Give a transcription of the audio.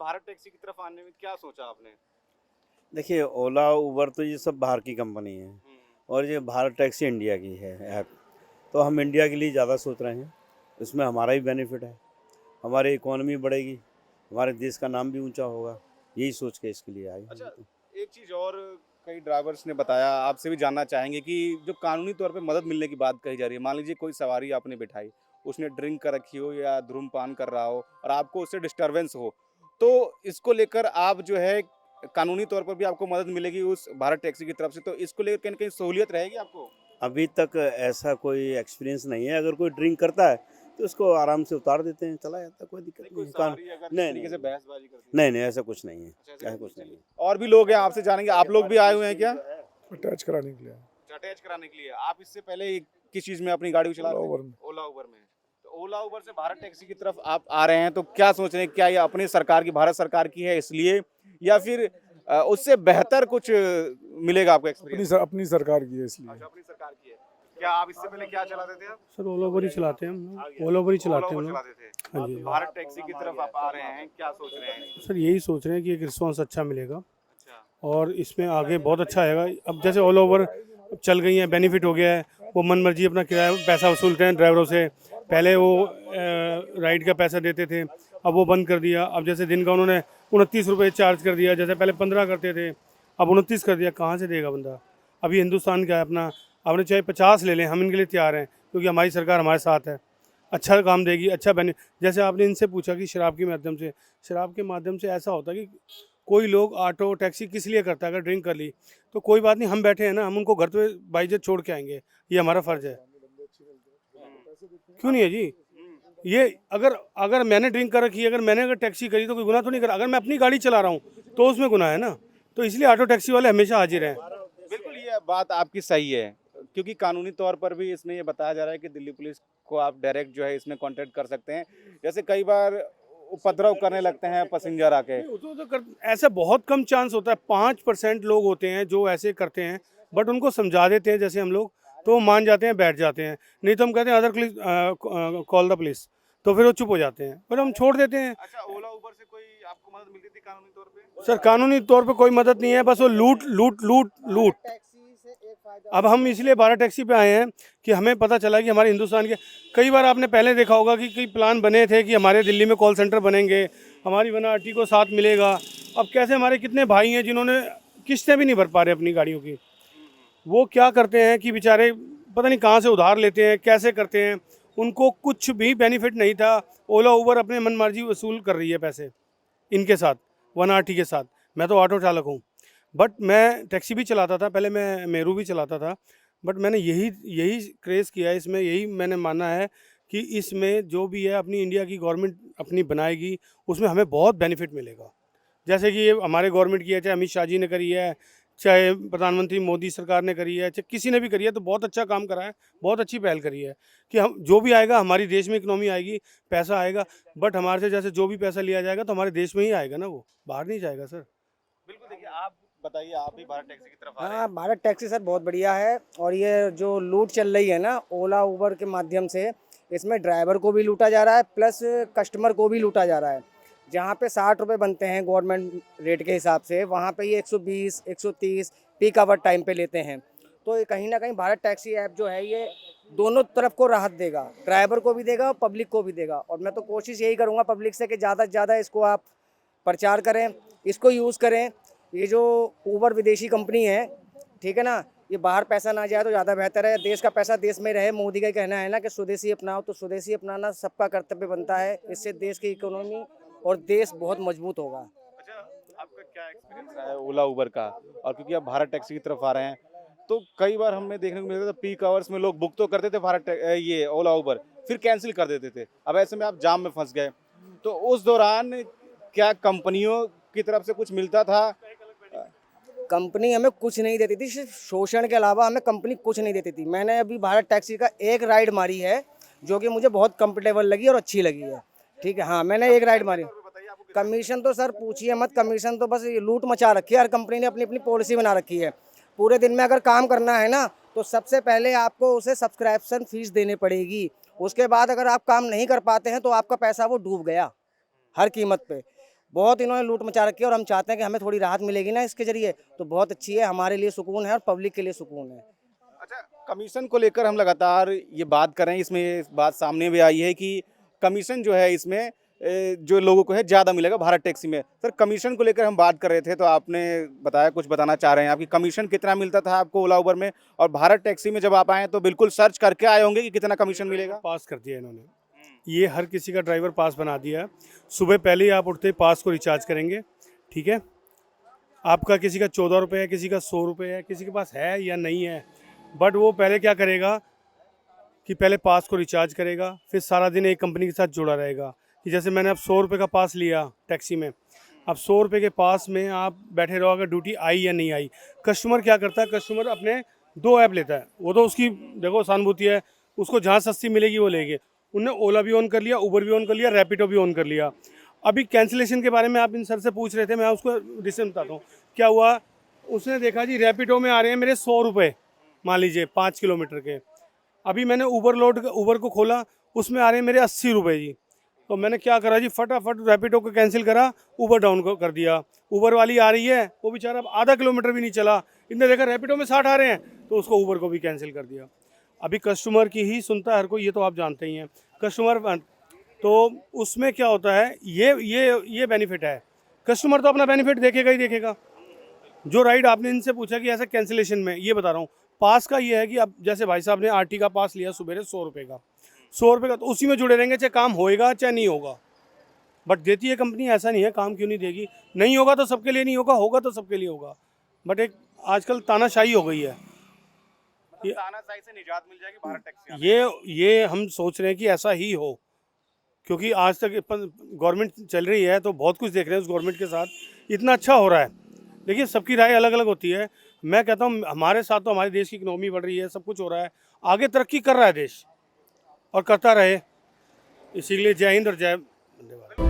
Bharat taxi की तरफ आने में क्या सोचा आपने? देखिए, ओला उबर तो ये सब बाहर की कंपनी है और ये भारत टैक्सी इंडिया की है ऐप। तो हम इंडिया के लिए ज़्यादा सोच रहे हैं, इसमें हमारा ही बेनिफिट है, हमारी इकोनॉमी बढ़ेगी, हमारे देश का नाम भी ऊंचा होगा, यही सोच के इसके लिए आए हम अच्छा, तो। एक चीज़ और कई ड्राइवर्स ने बताया, आपसे भी जानना चाहेंगे कि जो कानूनी तौर पे मदद मिलने की बात कही जा रही है, मान लीजिए कोई सवारी आपने बिठाई, उसने ड्रिंक कर रखी हो या धूम्रपान कर रहा हो और आपको उससे डिस्टर्बेंस हो, तो इसको लेकर आप जो है कानूनी तौर पर भी आपको मदद मिलेगी उस भारत टैक्सी की तरफ से, तो इसको लेकर कहीं न कहीं सहूलियत रहेगी आपको? अभी तक ऐसा कोई एक्सपीरियंस नहीं है, अगर कोई ड्रिंक करता है तो उसको आराम से उतार देते हैं, चला जाता है, कोई दिक्कत नहीं, नहीं कोई है। सवारी अगर इस नहीं तरीके नहीं से नहीं बहसबाजी करती है। नहीं नहीं, ऐसा कुछ नहीं है, अच्छा, ऐसे ऐसा कुछ कुछ नहीं है। और भी लोग हैं, आपसे जानेंगे, आप लोग भी आए हुए हैं क्या? अटैच कराने के लिए अटैच कराने के लिए। आप इससे पहले किस चीज़ में अपनी गाड़ी को चला ओला रहे थे? उबर में। ओला उबर में। तो ओला उबर से भारत टैक्सी की तरफ आप आ रहे हैं, तो क्या सोच रहे हैं? क्या ये अपनी सरकार की, भारत सरकार की है इसलिए, या फिर उससे बेहतर कुछ मिलेगा आपको एक्सपीरियंस? अपनी सरकार की है इसलिए। अच्छा, अपनी सरकार की है। क्या आप इससे पहले क्या चलाते थे आप? सर ओला उबर ही चलाते हैं हम लोग, ओला उबर ही ओला चलाते हैं उबर हम लोग। चलाते थे। हाँ जी। भारत टैक्सी की तरफ आप आ रहे हैं, क्या सोच रहे हैं? सर यही सोच रहे हैं कि एक रिस्पांस अच्छा मिलेगा अच्छा। और इसमें आगे बहुत अच्छा आएगा। अब जैसे ओला उबर अब चल गई है, बेनिफिट हो गया है, वो मन मर्जी अपना किराया पैसा वसूलते हैं ड्राइवरों से। पहले वो राइड का पैसा देते थे, अब वो बंद कर दिया। अब जैसे दिन का उन्होंने 29 रुपये चार्ज कर दिया, जैसे पहले 15 करते थे, अब 29 कर दिया। कहाँ से देगा बंदा? अभी हिंदुस्तान का है अपना, आपने चाहे 50 ले लें, हम इनके लिए तैयार हैं क्योंकि हमारी सरकार हमारे साथ है। अच्छा काम देगी, अच्छा बने। जैसे आपने इनसे पूछा कि शराब के माध्यम से, शराब के माध्यम से ऐसा होता है कि कोई लोग ऑटो टैक्सी किस लिए करता है, अगर ड्रिंक कर ली तो कोई बात नहीं, हम बैठे हैं ना, हम उनको घर पे बाइज्जत छोड़ के आएंगे, ये हमारा फ़र्ज़ है। क्यों नहीं है जी? ये अगर अगर मैंने ड्रिंक कर रखी है, अगर टैक्सी करी तो कोई गुनाह तो नहीं करा। अगर मैं अपनी गाड़ी चला रहा हूँ तो उसमें गुनाह है ना। तो इसलिए ऑटो टैक्सी वाले हमेशा हाजिर हैं। बिल्कुल, ये बात आपकी सही है, क्योंकि कानूनी तौर पर भी इसमें ये बताया जा रहा है कि दिल्ली पुलिस को आप डायरेक्ट जो है इसमें कांटेक्ट कर सकते हैं। जैसे कई बार उपद्रव करने लगते हैं पैसेंजर आके। ऐसा बहुत कम चांस होता है, 5% लोग होते हैं जो ऐसे करते हैं, बट उनको समझा देते हैं जैसे हम लोग, तो वो मान जाते हैं, बैठ जाते हैं। नहीं तो हम कहते हैं अदर कॉल द पुलिस, तो फिर वो चुप हो जाते हैं, पर हम छोड़ देते हैं। अच्छा, ओला उबर से कोई आपको मदद मिलती थी कानूनी तौर पे? सर कानूनी तौर पे कोई मदद नहीं है, बस वो लूट लूट लूट लूट। अब हम इसलिए भारत टैक्सी पे आए हैं कि हमें पता चला कि हमारे हिंदुस्तान के, कई बार आपने पहले देखा होगा कि कई प्लान बने थे कि हमारे दिल्ली में कॉल सेंटर बनेंगे, हमारी वनाटी को साथ मिलेगा। अब कैसे हमारे कितने भाई हैं जिन्होंने किस्तें भी नहीं भर पा रहे अपनी गाड़ियों की, वो क्या करते हैं कि बेचारे पता नहीं कहाँ से उधार लेते हैं, कैसे करते हैं, उनको कुछ भी बेनिफिट नहीं था। ओला उबर अपने मनमर्जी वसूल कर रही है पैसे इनके साथ, वन आर टी के साथ। मैं तो ऑटो चालक हूँ, बट मैं टैक्सी भी चलाता था पहले, मैं मेरू भी चलाता था, बट मैंने यही यही क्रेज़ किया है इसमें, यही मैंने माना है कि इसमें जो भी है अपनी इंडिया की गवर्नमेंट अपनी बनाएगी, उसमें हमें बहुत बेनिफिट मिलेगा। जैसे कि ये हमारे गवर्नमेंट की है, चाहे अमित शाह जी ने करी है, चाहे प्रधानमंत्री मोदी सरकार ने करी है, चाहे किसी ने भी करी है, तो बहुत अच्छा काम करा है, बहुत अच्छी पहल करी है कि हम जो भी आएगा हमारी देश में इकनॉमी आएगी, पैसा आएगा। बट हमारे से जैसे जो भी पैसा लिया जाएगा तो हमारे देश में ही आएगा ना, वो बाहर नहीं जाएगा सर। बिल्कुल, देखिए आप बताइए, आप भी भारत टैक्सी की तरफ आ रहे हैं। हाँ, भारत टैक्सी सर बहुत बढ़िया है। और ये जो लूट चल रही है ना ओला उबर के माध्यम से, इसमें ड्राइवर को भी लूटा जा रहा है प्लस कस्टमर को भी लूटा जा रहा है। जहाँ पे 60 रुपये बनते हैं गवर्नमेंट रेट के हिसाब से, वहाँ पे ये 120 130 पीक आवर टाइम पे लेते हैं। तो ये कहीं ना कहीं भारत टैक्सी ऐप जो है ये दोनों तरफ को राहत देगा, ड्राइवर को भी देगा और पब्लिक को भी देगा। और मैं तो कोशिश यही करूँगा पब्लिक से कि ज़्यादा से ज़्यादा इसको आप प्रचार करें, इसको यूज़ करें। ये जो उबर विदेशी कंपनी है, ठीक है ना, ये बाहर पैसा ना जाए तो ज़्यादा बेहतर है। देश का पैसा देश में रहे। मोदी का कहना है ना कि स्वदेशी अपनाओ, तो स्वदेशी अपनाना सबका कर्तव्य बनता है। इससे देश की इकोनॉमी और देश बहुत मजबूत होगा। अच्छा, आपका क्या एक्सपीरियंस रहा है ओला उबर का? और क्योंकि आप भारत टैक्सी की तरफ आ रहे हैं, तो कई बार हमने देखने को मिलता था पीक आवर्स में लोग बुक तो करते थे ये ओला उबर, फिर कैंसिल कर देते थे। अब ऐसे में आप जाम में फंस गए, तो उस दौरान क्या कंपनियों की तरफ से कुछ मिलता था? कंपनी हमें कुछ नहीं देती थी, सिर्फ शोषण के अलावा हमें कंपनी कुछ नहीं देती थी। मैंने अभी भारत टैक्सी का एक राइड मारी है जो कि मुझे बहुत कंफर्टेबल लगी और अच्छी लगी है। ठीक है, हाँ मैंने एक राइड मारी। कमीशन तो सर पूछिए मत, कमीशन तो बस ये लूट मचा रखी है। हर कंपनी ने अपनी अपनी पॉलिसी बना रखी है। पूरे दिन में अगर काम करना है ना, तो सबसे पहले आपको उसे सब्सक्रिप्शन फीस देनी पड़ेगी। उसके बाद अगर आप काम नहीं कर पाते हैं तो आपका पैसा वो डूब गया हर कीमत पे। बहुत इन्होंने लूट मचा रखी है और हम चाहते हैं कि हमें थोड़ी राहत मिलेगी ना इसके जरिए, तो बहुत अच्छी है, हमारे लिए सुकून है और पब्लिक के लिए सुकून है। अच्छा, कमीशन को लेकर हम लगातार ये बात कर रहे हैं, इसमें ये बात सामने भी आई है कि कमीशन जो है इसमें जो लोगों को है ज़्यादा मिलेगा भारत टैक्सी में। सर, कमीशन को लेकर हम बात कर रहे थे तो आपने बताया, कुछ बताना चाह रहे हैं आपकी कमीशन कितना मिलता था आपको ओला उबर में, और भारत टैक्सी में जब आप आए तो बिल्कुल सर्च करके आए होंगे कि कितना कमीशन मिलेगा। पास कर दिया इन्होंने, ये हर किसी का ड्राइवर पास बना दिया है। सुबह पहले ही आप उठते ही पास को रिचार्ज करेंगे, ठीक है। आपका किसी का 14 रुपये है, किसी का 100 रुपये है, किसी के पास है या नहीं है, बट वो पहले क्या करेगा कि पहले पास को रिचार्ज करेगा, फिर सारा दिन एक कंपनी के साथ जुड़ा रहेगा। कि जैसे मैंने अब 100 रुपये का पास लिया टैक्सी में, अब 100 रुपये के पास में आप बैठे रहो, अगर ड्यूटी आई या नहीं आई। कस्टमर क्या करता है, कस्टमर अपने 2 ऐप लेता है, वो तो उसकी देखो सहानुभूति है, उसको जहाँ सस्ती मिलेगी वो लेंगे। उनने ओला भी ऑन कर लिया, उबर भी ऑन कर लिया, रैपिडो भी ऑन कर लिया। अभी कैंसिलेशन के बारे में आप इन सर से पूछ रहे थे, मैं उसको रीज़न बताता हूँ क्या हुआ। उसने देखा जी रैपिडो में आ रहे हैं मेरे 100 रुपये, मान लीजिए 5 किलोमीटर के। अभी मैंने उबर को खोला, उसमें आ रहे हैं मेरे 80 रुपये जी। तो मैंने क्या करा जी, फटाफट रैपिडो को कैंसिल करा, उबर डाउन कर दिया। उबर वाली आ रही है, वो बेचारा आधा किलोमीटर भी नहीं चला, इनने देखा रैपिडो में 60 आ रहे हैं तो उसको उबर को भी कैंसिल कर दिया। अभी कस्टमर की ही सुनता है हर कोई, ये तो आप जानते ही हैं कस्टमर। तो उसमें क्या होता है, ये बेनिफिट है। कस्टमर तो अपना बेनिफिट देखेगा ही देखेगा। जो राइड आपने इनसे पूछा कि ऐसा कैंसिलेशन में, ये बता रहा हूँ, पास का ये है कि अब जैसे भाई साहब ने आरटी का पास लिया सुबह 100 रुपये का, 100 रुपये का, तो उसी में जुड़े रहेंगे, चाहे काम होएगा चाहे नहीं होगा। बट देती है कंपनी, ऐसा नहीं है, काम क्यों नहीं देगी। नहीं होगा तो सबके लिए नहीं होगा, होगा तो सबके लिए होगा। बट एक आजकल तानाशाही हो गई है, तानाशाही से निजात मिल जाएगी भारत टैक्सी। ये हम सोच रहे हैं कि ऐसा ही हो, क्योंकि आज तक गवर्नमेंट चल रही है तो बहुत कुछ देख रहे हैं, उस गवर्नमेंट के साथ इतना अच्छा हो रहा है। देखिए सबकी राय अलग अलग होती है। मैं कहता हूँ हमारे साथ तो हमारे देश की इकोनॉमी बढ़ रही है, सब कुछ हो रहा है, आगे तरक्की कर रहा है देश और करता रहे। इसीलिए जय हिंद और जय वंदे भारत।